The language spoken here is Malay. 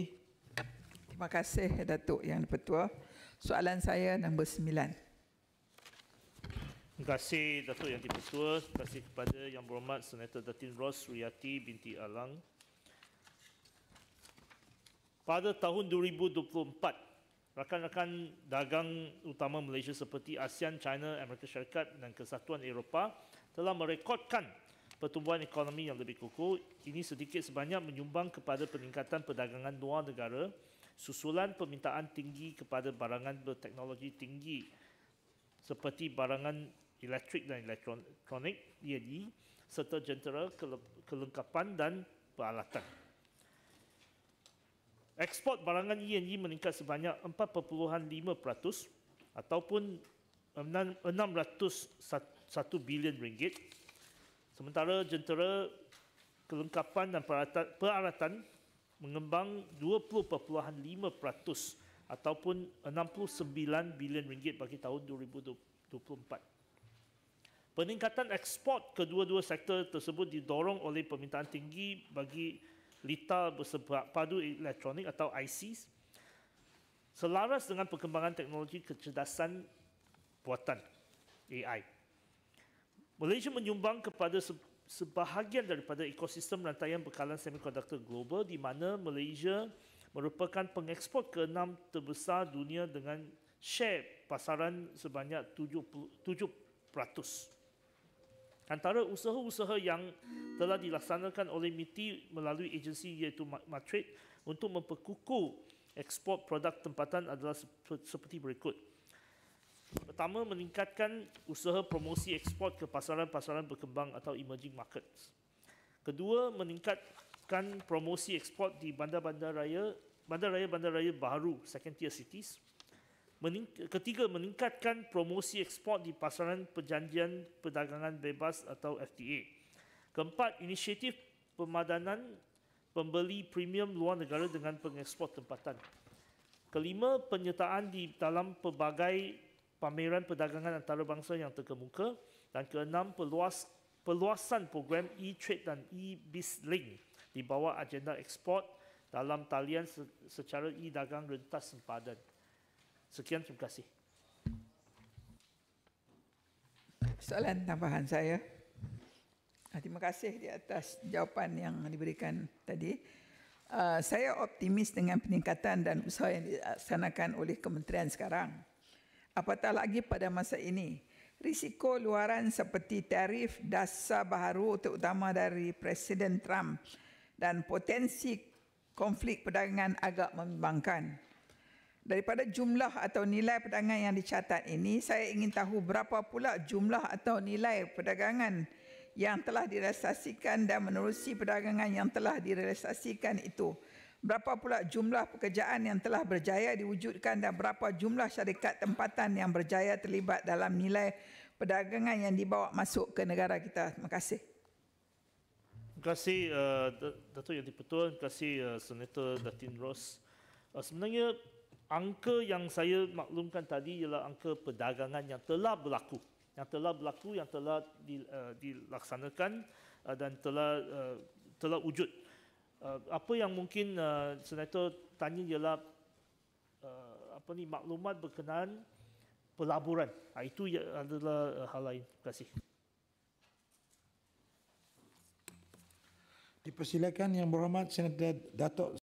Terima kasih Datuk Yang di-Pertua. Soalan saya nombor 9. Terima kasih Datuk Yang di-Pertua. Terima kasih kepada Yang Berhormat Senator Datin Ros Suriati binti Alang. Pada tahun 2024, rakan-rakan dagang utama Malaysia seperti ASEAN, China, Amerika Syarikat dan Kesatuan Eropah telah merekodkan pertumbuhan ekonomi yang lebih kukuh. Ini sedikit sebanyak menyumbang kepada peningkatan perdagangan luar negara susulan permintaan tinggi kepada barangan berteknologi tinggi seperti barangan elektrik dan elektronik, ELE, serta jentera, kelengkapan dan peralatan. Ekspor barangan ELE meningkat sebanyak 4.5% ataupun 601 bilion ringgit. Sementara jentera, kelengkapan dan peralatan mengembang 20.5% ataupun 69 bilion ringgit bagi tahun 2024. Peningkatan ekspor kedua-dua sektor tersebut didorong oleh permintaan tinggi bagi litar bersepadu elektronik atau ICs selaras dengan perkembangan teknologi kecerdasan buatan AI. Malaysia menyumbang kepada sebahagian daripada ekosistem rantaian bekalan semikonduktor global di mana Malaysia merupakan pengeksport ke-6 terbesar dunia dengan share pasaran sebanyak 7%. Antara usaha-usaha yang telah dilaksanakan oleh MITI melalui agensi iaitu Matrade untuk memperkukuh ekspor produk tempatan adalah seperti berikut. Pertama, meningkatkan usaha promosi ekspor ke pasaran-pasaran berkembang atau emerging markets. Kedua, meningkatkan promosi ekspor di bandaraya baru second tier cities. Ketiga, meningkatkan promosi ekspor di pasaran perjanjian perdagangan bebas atau FTA. Keempat, inisiatif pemadanan pembeli premium luar negara dengan pengekspor tempatan. Kelima, penyertaan di dalam pelbagai pameran perdagangan antarabangsa yang terkemuka. Dan keenam, perluasan program e-trade dan e-BizLink di bawah agenda ekspor dalam talian secara e-dagang rentas sempadan. Sekian, terima kasih. Soalan tambahan saya. Terima kasih di atas jawapan yang diberikan tadi. Saya optimis dengan peningkatan dan usaha yang dilaksanakan oleh kementerian sekarang. Apatah lagi pada masa ini, risiko luaran seperti tarif dasar baharu terutama dari Presiden Trump dan potensi konflik perdagangan agak membimbangkan. Daripada jumlah atau nilai perdagangan yang dicatat ini, saya ingin tahu berapa pula jumlah atau nilai perdagangan yang telah direalisasikan dan menerusi perdagangan yang telah direalisasikan itu. Berapa pula jumlah pekerjaan yang telah berjaya diwujudkan dan berapa jumlah syarikat tempatan yang berjaya terlibat dalam nilai perdagangan yang dibawa masuk ke negara kita. Terima kasih. Terima kasih Datuk Yang di-Pertua. Terima kasih Senator Datin Ros. Sebenarnya angka yang saya maklumkan tadi ialah angka perdagangan yang telah berlaku, yang telah dilaksanakan dan telah wujud. Apa yang mungkin Senator tanya ialah maklumat berkenaan pelaburan. Itu adalah hal lain. Terima kasih. Dipersilakan Yang Berhormat Senator Datuk